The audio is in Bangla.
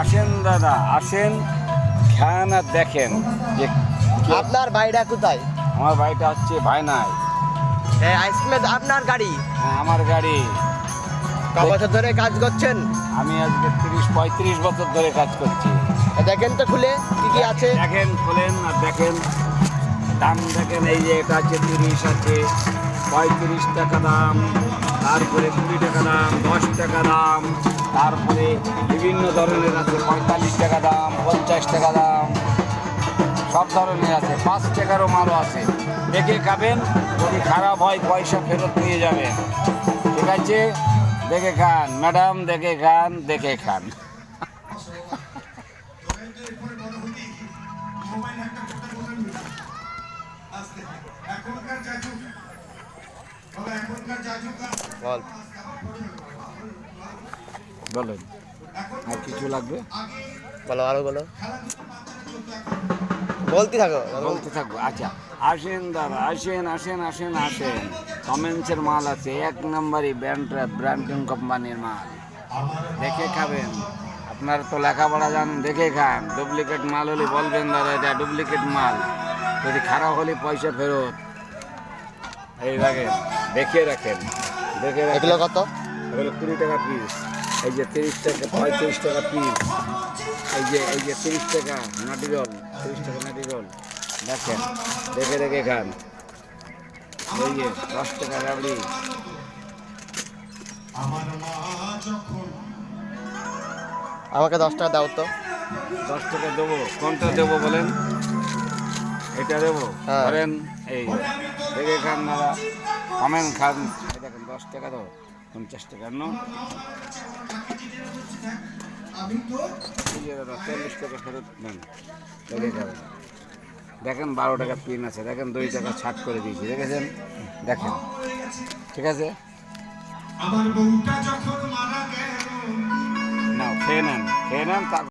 আসেন দাদা, আসেন, খান আর দেখেন যে আপনার বাড়িটা কোথায়? আমার বাড়িটা হচ্ছে ভাইনায়। এই আইসক্রিমের আপনার গাড়ি? হ্যাঁ, আমার গাড়ি। ক বছর ধরে কাজ করছেন? আমি আজকে 35 বছর ধরে কাজ করছি। দেখেন তো খুলে কি কি আছে। দেখেন, খোলেন আর দেখেন, দাম দেখেন। এই যে এটা আছে 30 আছে, 35 টাকা দাম, তারপরে 20 টাকা দাম, 10 টাকা দাম, তারপরে বিভিন্ন ধরনের আছে, 45 টাকা দাম, 50 টাকা দাম, সব ধরনের আছে। 5 টাকারও মালও আছে। দেখে খাবেন, যদি খারাপ হয় পয়সা ফেরত নিয়ে যাবেন। ঠিক আছে, দেখে খান ম্যাডাম, দেখে খান, দেখে খান। বল। বলেন, আর কিছু লাগবে? বলো, আরো বলো, বলতে থাকো। বলতে থাকবো। আচ্ছা, আসেন দাদা, আসেন আসেন আসেন আসেন। কমেন্সের মাল আছে, 1 নম্বরই ব্র্যান্ডিং কোম্পানির মাল। দেখে খাবেন। আপনারা তো লেখাপড়া জানেন, দেখে খান। ডুপ্লিকেট মাল হলে বলবেন দাদা এটা ডুপ্লিকেট মাল, যদি খারাপ হলে পয়সা ফেরত। এই রাখেন, দেখে রাখেন, দেখে রাখেন। এগুলো কত? এগুলো 20 টাকা পিস। এই যে 30 টাকা, 35 টাকা পিস। এই যে 30 টাকা নাটি রোল, 30 টাকা নাটি রোল। দেখেন, দেখে দেখে খান। এই যে 10 টাকা রাবড়ি। আমাকে 10 টাকা দাও তো। 10 টাকা দেবো? কোনটা দেবো বলেন? এটা দেবো? হ্যাঁ। ধরেন, এই দেখে খান দাদা, কমেন্ট খান। এই দেখেন 10 টাকা দেবো, 50 টাকা নো। এই যে দাদা 40 টাকা ফেরত নেন, দেখে খাবেন। দেখেন 12 টাকা পিন আছে, দেখেন 2 টাকা ছাড় করে দিয়েছি, দেখেছেন? দেখেন, ঠিক আছে। আমার বউটা যখন মারা গেল নাও খেয়ে নেন, খেয়ে নেন।